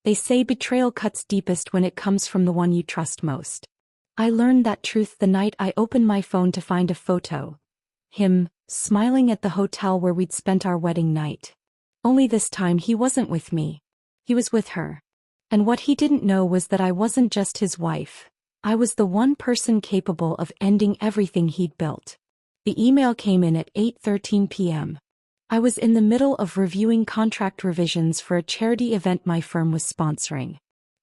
They say betrayal cuts deepest when it comes from the one you trust most. I learned that truth the night I opened my phone to find a photo. Him, smiling at the hotel where we'd spent our wedding night. Only this time he wasn't with me. He was with her. And what he didn't know was that I wasn't just his wife. I was the one person capable of ending everything he'd built. The email came in at 8:13 p.m. I was in the middle of reviewing contract revisions for a charity event my firm was sponsoring.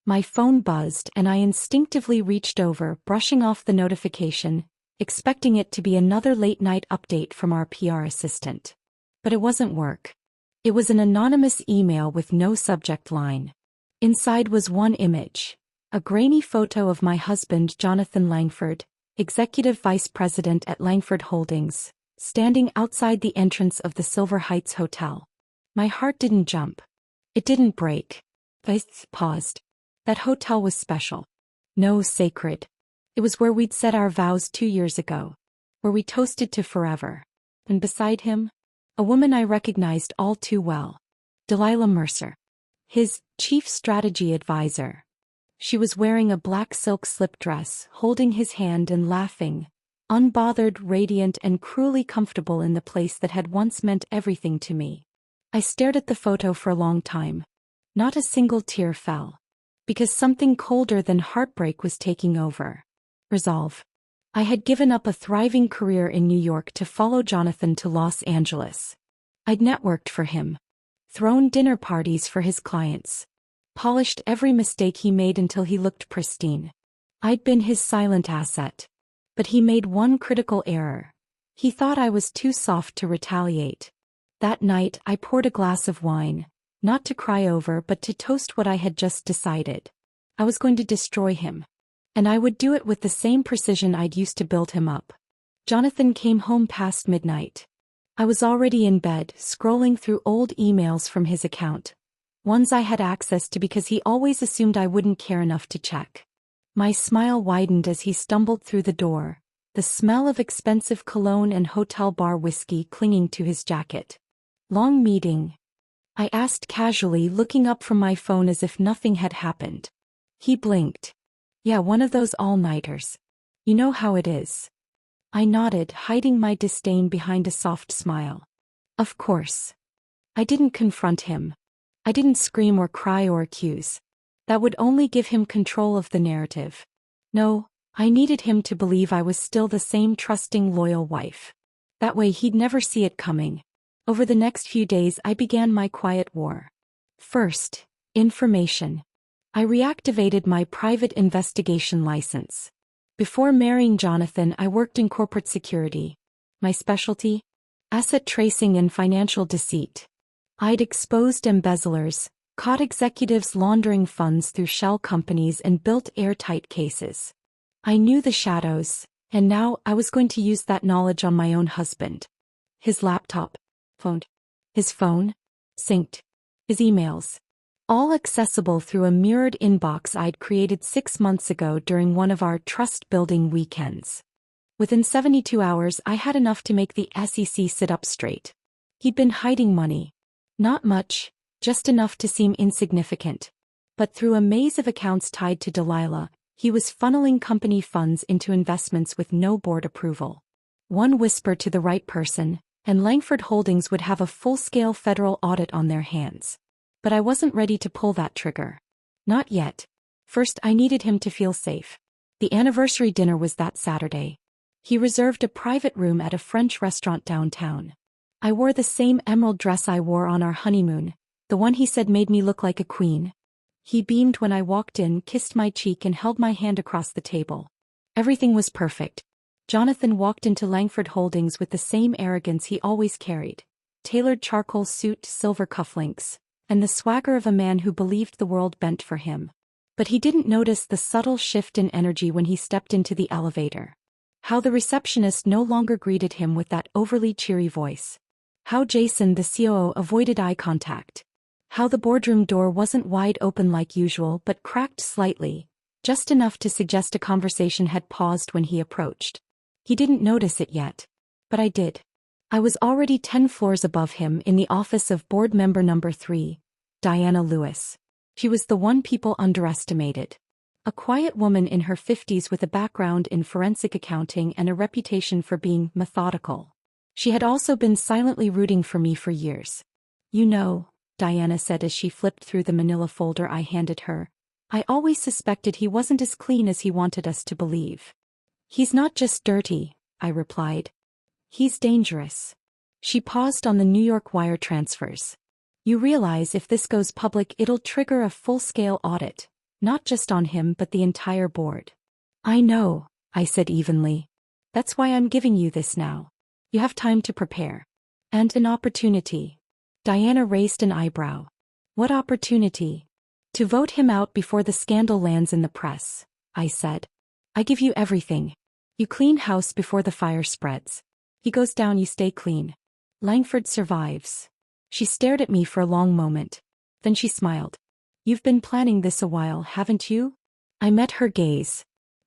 My phone buzzed and I instinctively reached over, brushing off the notification, expecting it to be another late-night update from our PR assistant. But it wasn't work. It was an anonymous email with no subject line. Inside was one image, a grainy photo of my husband Jonathan Langford, Executive Vice President at Langford Holdings, standing outside the entrance of the Silver Heights Hotel. My heart didn't jump. It didn't break. I paused. That hotel was special. No, sacred. It was where we'd said our vows 2 years ago. Where we toasted to forever. And beside him, a woman I recognized all too well. Delilah Mercer. His chief strategy advisor. She was wearing a black silk slip dress, holding his hand and laughing, unbothered, radiant and cruelly comfortable in the place that had once meant everything to me. I stared at the photo for a long time. Not a single tear fell. Because something colder than heartbreak was taking over. Resolve. I had given up a thriving career in New York to follow Jonathan to Los Angeles. I'd networked for him. Thrown dinner parties for his clients. Polished every mistake he made until he looked pristine. I'd been his silent asset. But he made one critical error. He thought I was too soft to retaliate. That night I poured a glass of wine, not to cry over but to toast what I had just decided. I was going to destroy him. And I would do it with the same precision I'd used to build him up. Jonathan came home past midnight. I was already in bed, scrolling through old emails from his account. Ones I had access to because he always assumed I wouldn't care enough to check. My smile widened as he stumbled through the door, the smell of expensive cologne and hotel bar whiskey clinging to his jacket. Long meeting? I asked casually, looking up from my phone as if nothing had happened. He blinked. Yeah, one of those all-nighters. You know how it is. I nodded, hiding my disdain behind a soft smile. Of course. I didn't confront him. I didn't scream or cry or accuse. That would only give him control of the narrative. No, I needed him to believe I was still the same trusting, loyal wife. That way he'd never see it coming. Over the next few days I began my quiet war. First, information. I reactivated my private investigation license. Before marrying Jonathan, I worked in corporate security. My specialty? Asset tracing and financial deceit. I'd exposed embezzlers, caught executives laundering funds through shell companies and built airtight cases. I knew the shadows, and now I was going to use that knowledge on my own husband. His laptop. Phoned. His phone. Synced. His emails. All accessible through a mirrored inbox I'd created 6 months ago during one of our trust-building weekends. Within 72 hours I had enough to make the SEC sit up straight. He'd been hiding money. Not much, just enough to seem insignificant. But through a maze of accounts tied to Delilah, he was funneling company funds into investments with no board approval. One whisper to the right person, and Langford Holdings would have a full-scale federal audit on their hands. But I wasn't ready to pull that trigger. Not yet. First, I needed him to feel safe. The anniversary dinner was that Saturday. He reserved a private room at a French restaurant downtown. I wore the same emerald dress I wore on our honeymoon, the one he said made me look like a queen. He beamed when I walked in, kissed my cheek and held my hand across the table. Everything was perfect. Jonathan walked into Langford Holdings with the same arrogance he always carried. Tailored charcoal suit, silver cufflinks, and the swagger of a man who believed the world bent for him. But he didn't notice the subtle shift in energy when he stepped into the elevator. How the receptionist no longer greeted him with that overly cheery voice. How Jason, the COO, avoided eye contact. How the boardroom door wasn't wide open like usual but cracked slightly, just enough to suggest a conversation had paused when he approached. He didn't notice it yet. But I did. I was already 10 floors above him in the office of board member number 3, Diana Lewis. She was the one people underestimated. A quiet woman in her 50s with a background in forensic accounting and a reputation for being methodical. She had also been silently rooting for me for years. You know, Diana said as she flipped through the manila folder I handed her, I always suspected he wasn't as clean as he wanted us to believe. He's not just dirty, I replied. He's dangerous. She paused on the New York wire transfers. You realize if this goes public it'll trigger a full-scale audit, not just on him but the entire board. I know, I said evenly. That's why I'm giving you this now. You have time to prepare. And an opportunity. Diana raised an eyebrow. What opportunity? To vote him out before the scandal lands in the press, I said. I give you everything. You clean house before the fire spreads. He goes down, you stay clean. Langford survives. She stared at me for a long moment. Then she smiled. You've been planning this a while, haven't you? I met her gaze.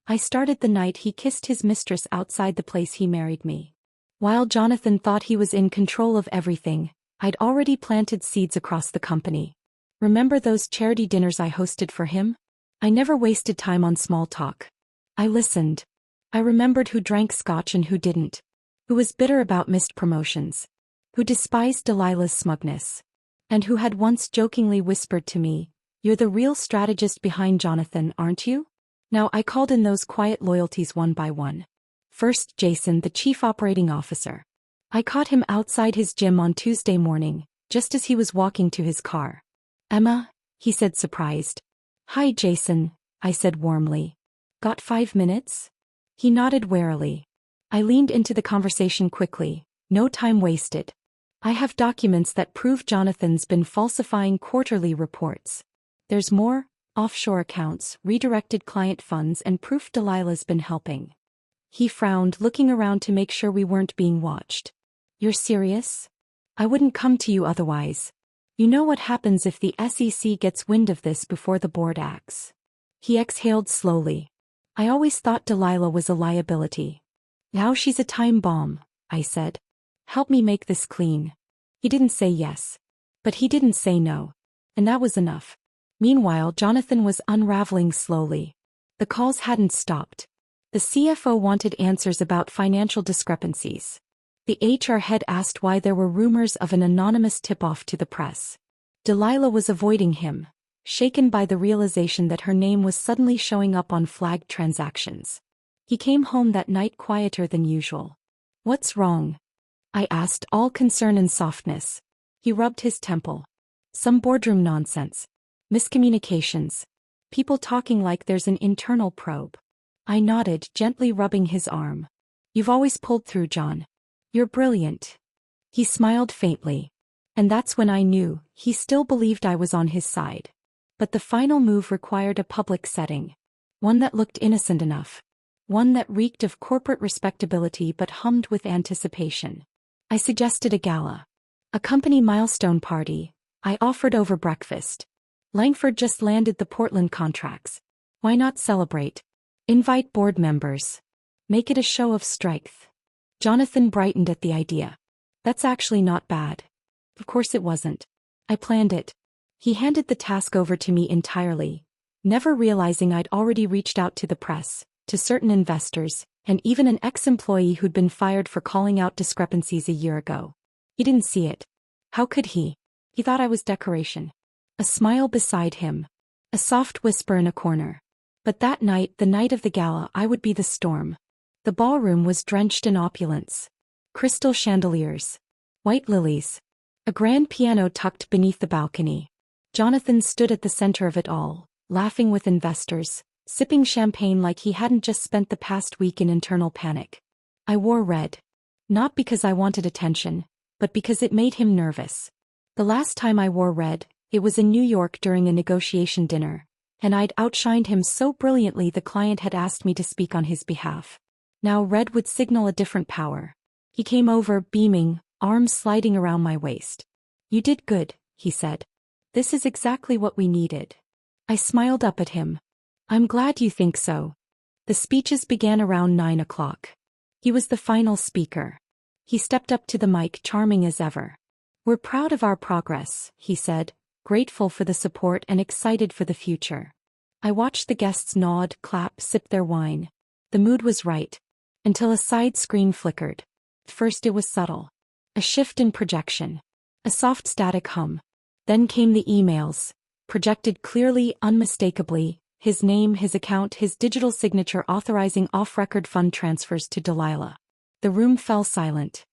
I started the night he kissed his mistress outside the place he married me. While Jonathan thought he was in control of everything, I'd already planted seeds across the company. Remember those charity dinners I hosted for him? I never wasted time on small talk. I listened. I remembered who drank scotch and who didn't. Who was bitter about missed promotions. Who despised Delilah's smugness. And who had once jokingly whispered to me, "You're the real strategist behind Jonathan, aren't you?" Now I called in those quiet loyalties one by one. First, Jason, the chief operating officer. I caught him outside his gym on Tuesday morning, just as he was walking to his car. Emma, he said surprised. Hi Jason, I said warmly. Got 5 minutes? He nodded warily. I leaned into the conversation quickly, no time wasted. I have documents that prove Jonathan's been falsifying quarterly reports. There's more, offshore accounts, redirected client funds and proof Delilah's been helping. He frowned, looking around to make sure we weren't being watched. You're serious? I wouldn't come to you otherwise. You know what happens if the SEC gets wind of this before the board acts. He exhaled slowly. I always thought Delilah was a liability. Now she's a time bomb, I said. Help me make this clean. He didn't say yes. But he didn't say no. And that was enough. Meanwhile, Jonathan was unraveling slowly. The calls hadn't stopped. The CFO wanted answers about financial discrepancies. The HR head asked why there were rumors of an anonymous tip-off to the press. Delilah was avoiding him, shaken by the realization that her name was suddenly showing up on flagged transactions. He came home that night quieter than usual. What's wrong? I asked, all concern and softness. He rubbed his temple. Some boardroom nonsense. Miscommunications. People talking like there's an internal probe. I nodded, gently rubbing his arm. You've always pulled through, John. You're brilliant. He smiled faintly. And that's when I knew he still believed I was on his side. But the final move required a public setting. One that looked innocent enough. One that reeked of corporate respectability but hummed with anticipation. I suggested a gala. A company milestone party. I offered over breakfast. Langford just landed the Portland contracts. Why not celebrate? Invite board members. Make it a show of strength. Jonathan brightened at the idea. That's actually not bad. Of course it wasn't. I planned it. He handed the task over to me entirely, never realizing I'd already reached out to the press, to certain investors, and even an ex-employee who'd been fired for calling out discrepancies a year ago. He didn't see it. How could he? He thought I was decoration. A smile beside him. A soft whisper in a corner. But that night, the night of the gala, I would be the storm. The ballroom was drenched in opulence. Crystal chandeliers. White lilies. A grand piano tucked beneath the balcony. Jonathan stood at the center of it all, laughing with investors, sipping champagne like he hadn't just spent the past week in internal panic. I wore red. Not because I wanted attention, but because it made him nervous. The last time I wore red, it was in New York during a negotiation dinner, and I'd outshined him so brilliantly the client had asked me to speak on his behalf. Now red would signal a different power. He came over, beaming, arms sliding around my waist. You did good, he said. This is exactly what we needed. I smiled up at him. I'm glad you think so. The speeches began around 9 o'clock. He was the final speaker. He stepped up to the mic, charming as ever. We're proud of our progress, he said, grateful for the support and excited for the future. I watched the guests nod, clap, sip their wine. The mood was right. Until a side screen flickered. First it was subtle. A shift in projection. A soft static hum. Then came the emails. Projected clearly, unmistakably. His name, his account, his digital signature authorizing off-record fund transfers to Delilah. The room fell silent.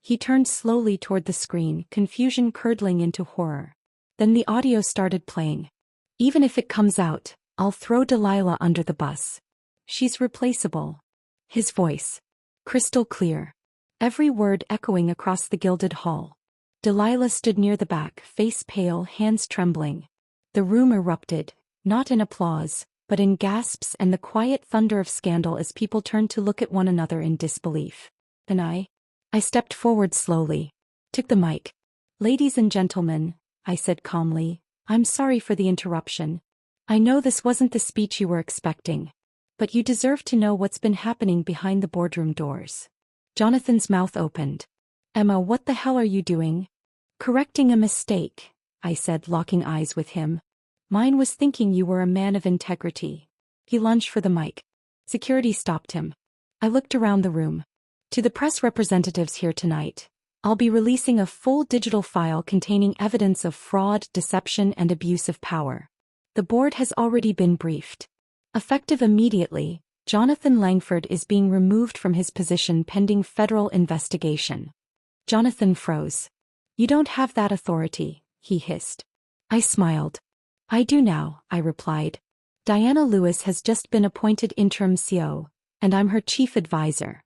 He turned slowly toward the screen, confusion curdling into horror. Then the audio started playing. Even if it comes out, I'll throw Delilah under the bus. She's replaceable. His voice. Crystal clear. Every word echoing across the gilded hall. Delilah stood near the back, face pale, hands trembling. The room erupted, not in applause, but in gasps and the quiet thunder of scandal as people turned to look at one another in disbelief. And I stepped forward slowly. Took the mic. "Ladies and gentlemen," I said calmly, "I'm sorry for the interruption. I know this wasn't the speech you were expecting. But you deserve to know what's been happening behind the boardroom doors." Jonathan's mouth opened. "Emma, what the hell are you doing?" "Correcting a mistake," I said, locking eyes with him. "Mine was thinking you were a man of integrity." He lunged for the mic. Security stopped him. I looked around the room. "To the press representatives here tonight, I'll be releasing a full digital file containing evidence of fraud, deception, and abuse of power. The board has already been briefed. Effective immediately, Jonathan Langford is being removed from his position pending federal investigation." Jonathan froze. "You don't have that authority," he hissed. I smiled. "I do now," I replied. "Diana Lewis has just been appointed interim CO, and I'm her chief advisor."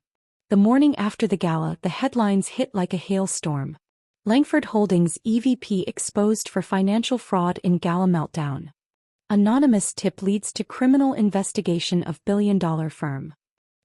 The morning after the gala, the headlines hit like a hailstorm. Langford Holdings EVP exposed for financial fraud in gala meltdown. Anonymous tip leads to criminal investigation of billion-dollar firm.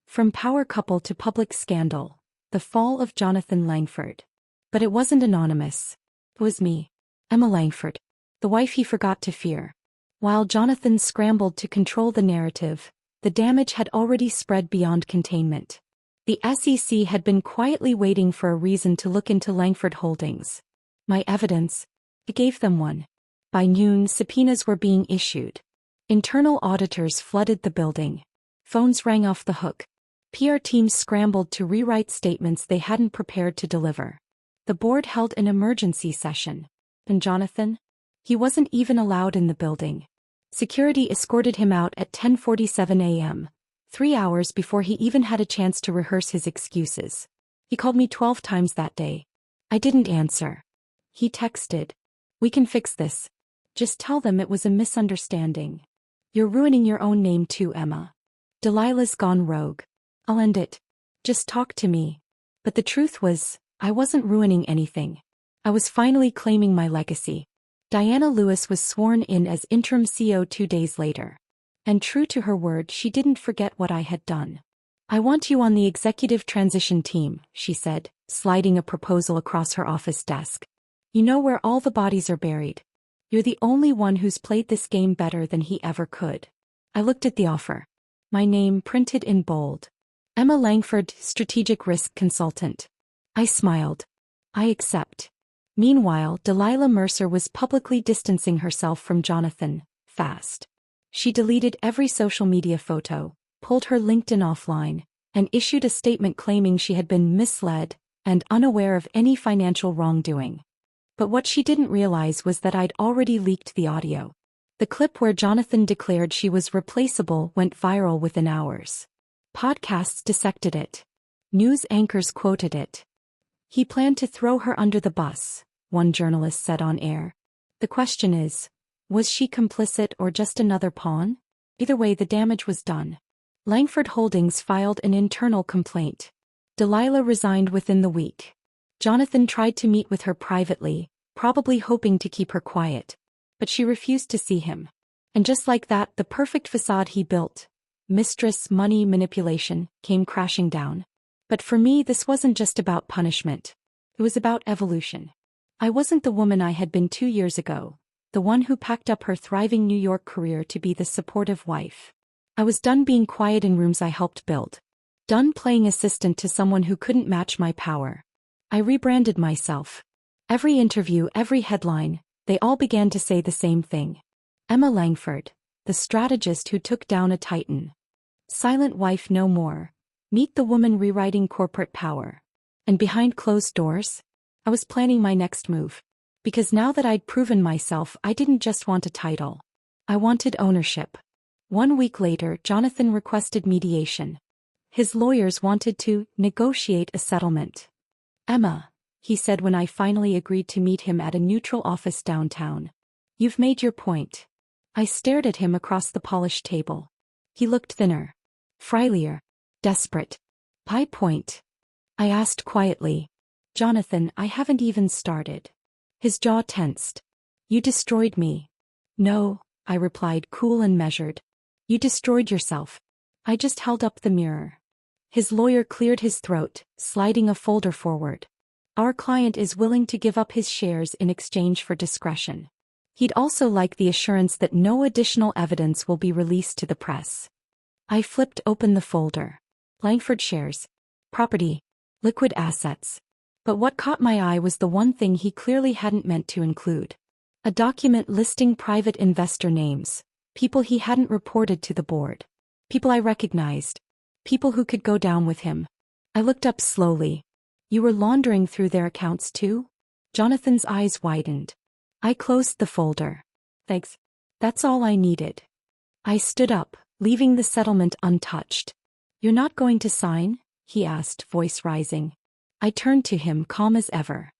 From power couple to public scandal, the fall of Jonathan Langford. But it wasn't anonymous. It was me, Emma Langford, the wife he forgot to fear. While Jonathan scrambled to control the narrative, the damage had already spread beyond containment. The SEC had been quietly waiting for a reason to look into Langford Holdings. My evidence? It gave them one. By noon, subpoenas were being issued. Internal auditors flooded the building. Phones rang off the hook. PR teams scrambled to rewrite statements they hadn't prepared to deliver. The board held an emergency session. And Jonathan? He wasn't even allowed in the building. Security escorted him out at 10:47 a.m., 3 hours before he even had a chance to rehearse his excuses. He called me 12 times that day. I didn't answer. He texted, "We can fix this. Just tell them it was a misunderstanding. You're ruining your own name too, Emma. Delilah's gone rogue. I'll end it. Just talk to me." But the truth was, I wasn't ruining anything. I was finally claiming my legacy. Diana Lewis was sworn in as interim CO 2 days later. And true to her word, she didn't forget what I had done. "I want you on the executive transition team," she said, sliding a proposal across her office desk. "You know where all the bodies are buried. You're the only one who's played this game better than he ever could." I looked at the offer. My name printed in bold. Emma Langford, Strategic Risk Consultant. I smiled. "I accept." Meanwhile, Delilah Mercer was publicly distancing herself from Jonathan, fast. She deleted every social media photo, pulled her LinkedIn offline, and issued a statement claiming she had been misled and unaware of any financial wrongdoing. But what she didn't realize was that I'd already leaked the audio. The clip where Jonathan declared she was replaceable went viral within hours. Podcasts dissected it. News anchors quoted it. "He planned to throw her under the bus," one journalist said on air. "The question is, was she complicit or just another pawn?" Either way, the damage was done. Langford Holdings filed an internal complaint. Delilah resigned within the week. Jonathan tried to meet with her privately, probably hoping to keep her quiet. But she refused to see him. And just like that, the perfect facade he built, Mistress money manipulation, came crashing down. But for me, this wasn't just about punishment. It was about evolution. I wasn't the woman I had been 2 years ago, the one who packed up her thriving New York career to be the supportive wife. I was done being quiet in rooms I helped build. Done playing assistant to someone who couldn't match my power. I rebranded myself. Every interview, every headline, They all began to say the same thing. Emma Langford, the strategist who took down a titan. Silent wife no more. Meet the woman rewriting corporate power. And behind closed doors? I was planning my next move. Because now that I'd proven myself, I didn't just want a title. I wanted ownership. 1 week later, Jonathan requested mediation. His lawyers wanted to negotiate a settlement. Emma, he said when I finally agreed to meet him at a neutral office downtown. You've made your point. I stared at him across the polished table. He looked thinner. Frilier. Desperate. My point? I asked quietly. Jonathan, I haven't even started. His jaw tensed. You destroyed me. No, I replied, cool and measured. You destroyed yourself. I just held up the mirror. His lawyer cleared his throat, sliding a folder forward. Our client is willing to give up his shares in exchange for discretion. He'd also like the assurance that no additional evidence will be released to the press. I flipped open the folder. Langford shares. Property. Liquid assets. But what caught my eye was the one thing he clearly hadn't meant to include. A document listing private investor names. People he hadn't reported to the board. People I recognized. People who could go down with him. I looked up slowly. You were laundering through their accounts too? Jonathan's eyes widened. I closed the folder. Thanks. That's all I needed. I stood up, leaving the settlement untouched. You're not going to sign? He asked, voice rising. I turned to him, calm as ever.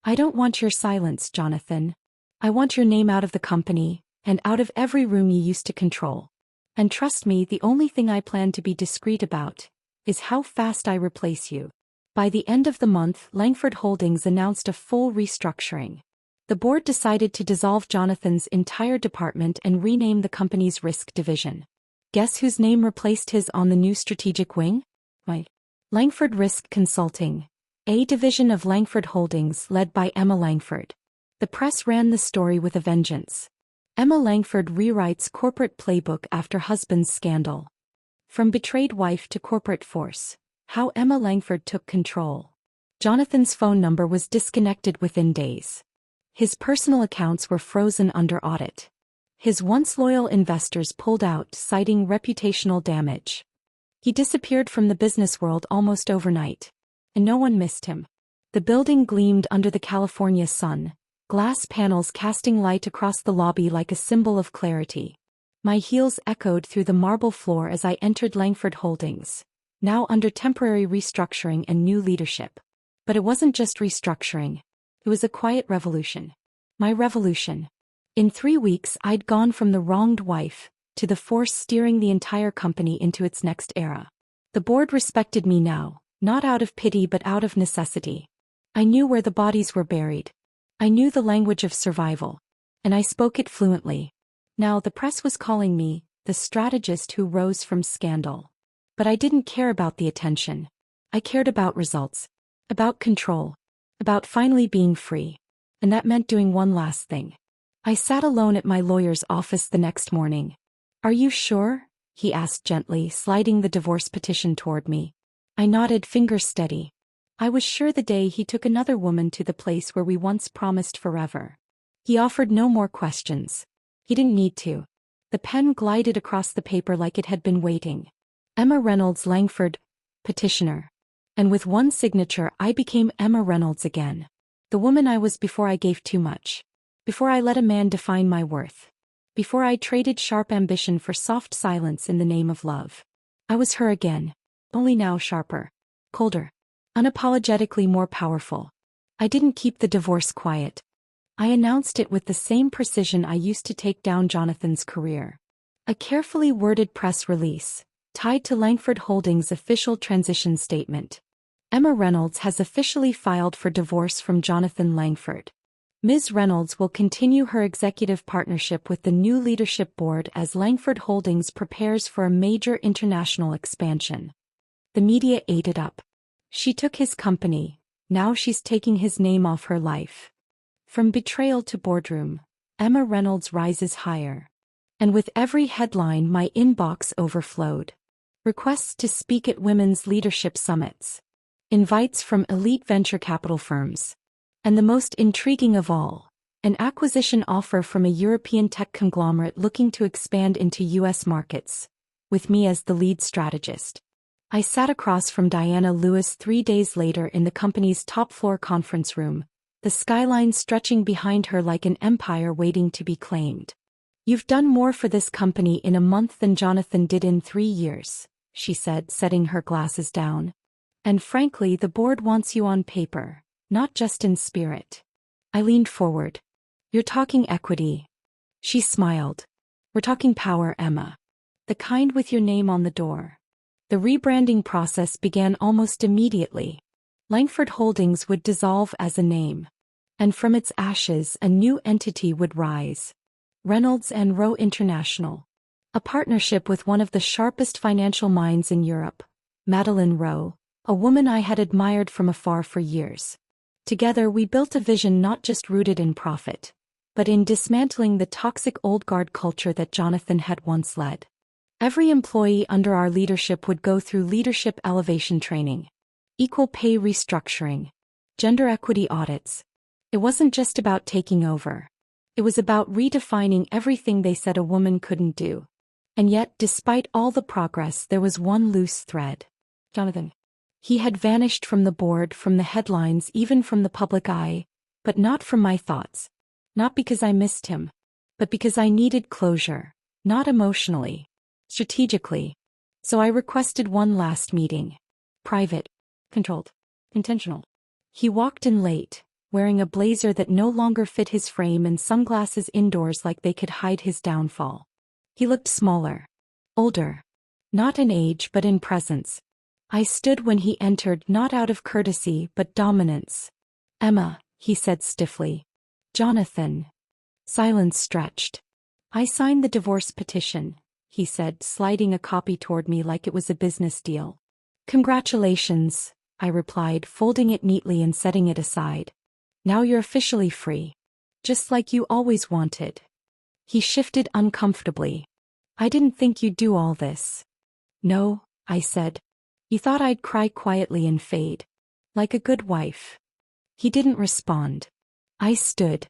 I don't want your silence, Jonathan. I want your name out of the company, and out of every room you used to control. And trust me, the only thing I plan to be discreet about is how fast I replace you. By the end of the month, Langford Holdings announced a full restructuring. The board decided to dissolve Jonathan's entire department and rename the company's risk division. Guess whose name replaced his on the new strategic wing? Langford Risk Consulting, a division of Langford Holdings led by Emma Langford. The press ran the story with a vengeance. Emma Langford rewrites corporate playbook after husband's scandal. From betrayed wife to corporate force. How Emma Langford took control. Jonathan's phone number was disconnected within days. His personal accounts were frozen under audit. His once loyal investors pulled out, citing reputational damage. He disappeared from the business world almost overnight. And no one missed him. The building gleamed under the California sun, glass panels casting light across the lobby like a symbol of clarity. My heels echoed through the marble floor as I entered Langford Holdings, now under temporary restructuring and new leadership. But it wasn't just restructuring. It was a quiet revolution. My revolution. In 3 weeks, I'd gone from the wronged wife to the force steering the entire company into its next era. The board respected me now, not out of pity but out of necessity. I knew where the bodies were buried. I knew the language of survival. And I spoke it fluently. Now the press was calling me the strategist who rose from scandal. But I didn't care about the attention. I cared about results. About control. About finally being free. And that meant doing one last thing. I sat alone at my lawyer's office the next morning. Are you sure? He asked gently, sliding the divorce petition toward me. I nodded, fingers steady. I was sure the day he took another woman to the place where we once promised forever. He offered no more questions. He didn't need to. The pen glided across the paper like it had been waiting. Emma Reynolds Langford, petitioner. And with one signature I became Emma Reynolds again. The woman I was before I gave too much. Before I let a man define my worth. Before I traded sharp ambition for soft silence in the name of love. I was her again. Only now sharper. Colder. Unapologetically more powerful. I didn't keep the divorce quiet. I announced it with the same precision I used to take down Jonathan's career. A carefully worded press release, tied to Langford Holdings' official transition statement. Emma Reynolds has officially filed for divorce from Jonathan Langford. Ms. Reynolds will continue her executive partnership with the new leadership board as Langford Holdings prepares for a major international expansion. The media ate it up. She took his company, now she's taking his name off her life. From betrayal to boardroom, Emma Reynolds rises higher. And with every headline my inbox overflowed. Requests to speak at women's leadership summits. Invites from elite venture capital firms. And the most intriguing of all, An acquisition offer from a European tech conglomerate looking to expand into US markets, with me as the lead strategist. I sat across from Diana Lewis 3 days later in the company's top-floor conference room, the skyline stretching behind her like an empire waiting to be claimed. "You've done more for this company in a month than Jonathan did in 3 years," she said, setting her glasses down. "And frankly, the board wants you on paper, not just in spirit." I leaned forward. "You're talking equity." She smiled. "We're talking power, Emma. The kind with your name on the door." The rebranding process began almost immediately. Langford Holdings would dissolve as a name. And from its ashes a new entity would rise. Reynolds and Rowe International. A partnership with one of the sharpest financial minds in Europe, Madeleine Rowe, a woman I had admired from afar for years. Together we built a vision not just rooted in profit, but in dismantling the toxic old guard culture that Jonathan had once led. Every employee under our leadership would go through leadership elevation training, equal pay restructuring, gender equity audits. It wasn't just about taking over. It was about redefining everything they said a woman couldn't do. And yet, despite all the progress, there was one loose thread. Jonathan. He had vanished from the board, from the headlines, even from the public eye, but not from my thoughts. Not because I missed him, but because I needed closure, not emotionally, strategically. So I requested one last meeting. Private, controlled, intentional. He walked in late, wearing a blazer that no longer fit his frame and sunglasses indoors like they could hide his downfall. He looked smaller, older, not in age but in presence. I stood when he entered, not out of courtesy but dominance. "Emma," he said stiffly. "Jonathan." Silence stretched. "I signed the divorce petition," he said, sliding a copy toward me like it was a business deal. "Congratulations," I replied, folding it neatly and setting it aside. "Now you're officially free. Just like you always wanted." He shifted uncomfortably. "I didn't think you'd do all this." "No," I said. "You thought I'd cry quietly and fade. Like a good wife." He didn't respond. I stood.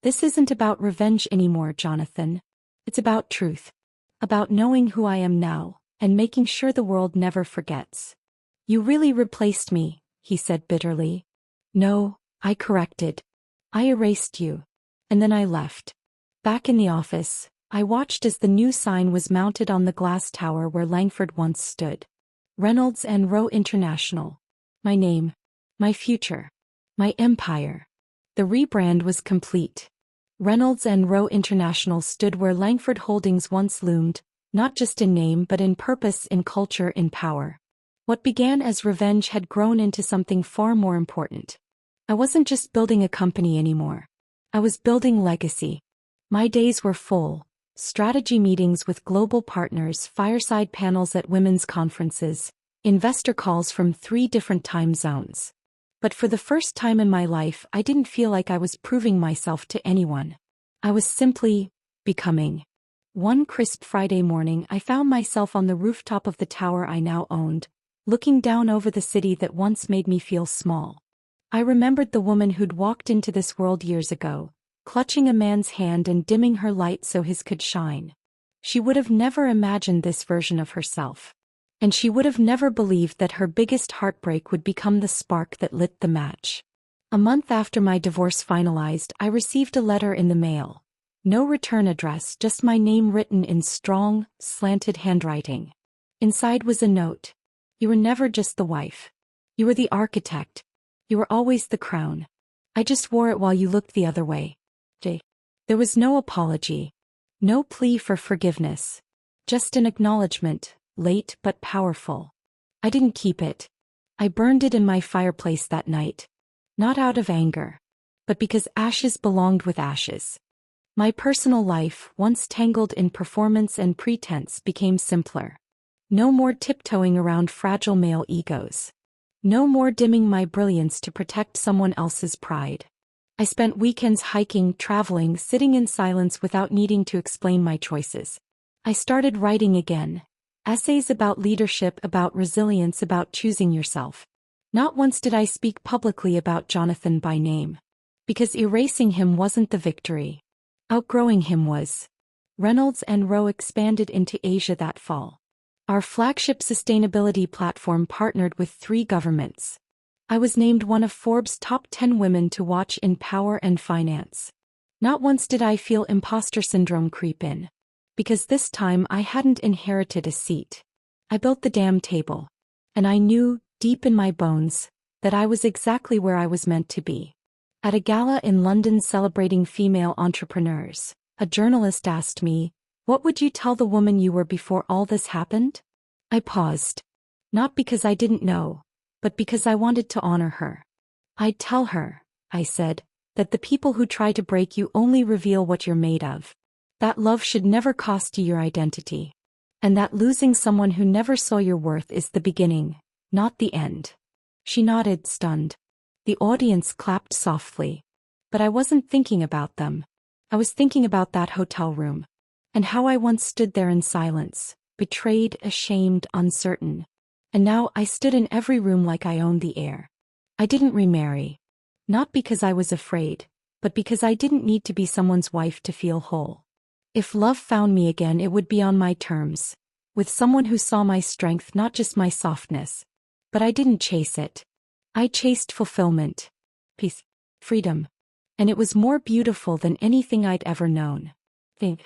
"This isn't about revenge anymore, Jonathan. It's about truth. About knowing who I am now, and making sure the world never forgets." "You really replaced me," he said bitterly. "No," I corrected. "I erased you." And then I left. Back in the office, I watched as the new sign was mounted on the glass tower where Langford once stood. Reynolds and Rowe International. My name. My future. My empire. The rebrand was complete. Reynolds and Rowe International stood where Langford Holdings once loomed, not just in name but in purpose, in culture, in power. What began as revenge had grown into something far more important. I wasn't just building a company anymore. I was building legacy. My days were full. Strategy meetings with global partners, fireside panels at women's conferences, investor calls from 3 different time zones. But for the first time in my life, I didn't feel like I was proving myself to anyone. I was simply becoming. One crisp Friday morning, I found myself on the rooftop of the tower I now owned, looking down over the city that once made me feel small. I remembered the woman who'd walked into this world years ago, clutching a man's hand and dimming her light so his could shine. She would have never imagined this version of herself. And she would have never believed that her biggest heartbreak would become the spark that lit the match. A month after my divorce finalized, I received a letter in the mail. No return address, just my name written in strong, slanted handwriting. Inside was a note. "You were never just the wife. You were the architect. You were always the crown. I just wore it while you looked the other way. J." There was no apology. No plea for forgiveness. Just an acknowledgement, late but powerful. I didn't keep it. I burned it in my fireplace that night. Not out of anger, but because ashes belonged with ashes. My personal life, once tangled in performance and pretense, became simpler. No more tiptoeing around fragile male egos. No more dimming my brilliance to protect someone else's pride. I spent weekends hiking, traveling, sitting in silence without needing to explain my choices. I started writing again. Essays about leadership, about resilience, about choosing yourself. Not once did I speak publicly about Jonathan by name. Because erasing him wasn't the victory. Outgrowing him was. Reynolds and Rowe expanded into Asia that fall. Our flagship sustainability platform partnered with 3 governments. I was named one of Forbes' top 10 women to watch in power and finance. Not once did I feel imposter syndrome creep in. Because this time I hadn't inherited a seat. I built the damn table. And I knew, deep in my bones, that I was exactly where I was meant to be. At a gala in London celebrating female entrepreneurs, a journalist asked me, "What would you tell the woman you were before all this happened?" I paused. Not because I didn't know, but because I wanted to honor her. "I'd tell her," I said, "that the people who try to break you only reveal what you're made of. That love should never cost you your identity. And that losing someone who never saw your worth is the beginning, not the end." She nodded, stunned. The audience clapped softly. But I wasn't thinking about them. I was thinking about that hotel room. And how I once stood there in silence, betrayed, ashamed, uncertain. And now I stood in every room like I owned the air. I didn't remarry. Not because I was afraid, but because I didn't need to be someone's wife to feel whole. If love found me again, it would be on my terms, with someone who saw my strength, not just my softness. But I didn't chase it. I chased fulfillment, peace, freedom. And it was more beautiful than anything I'd ever known. Think.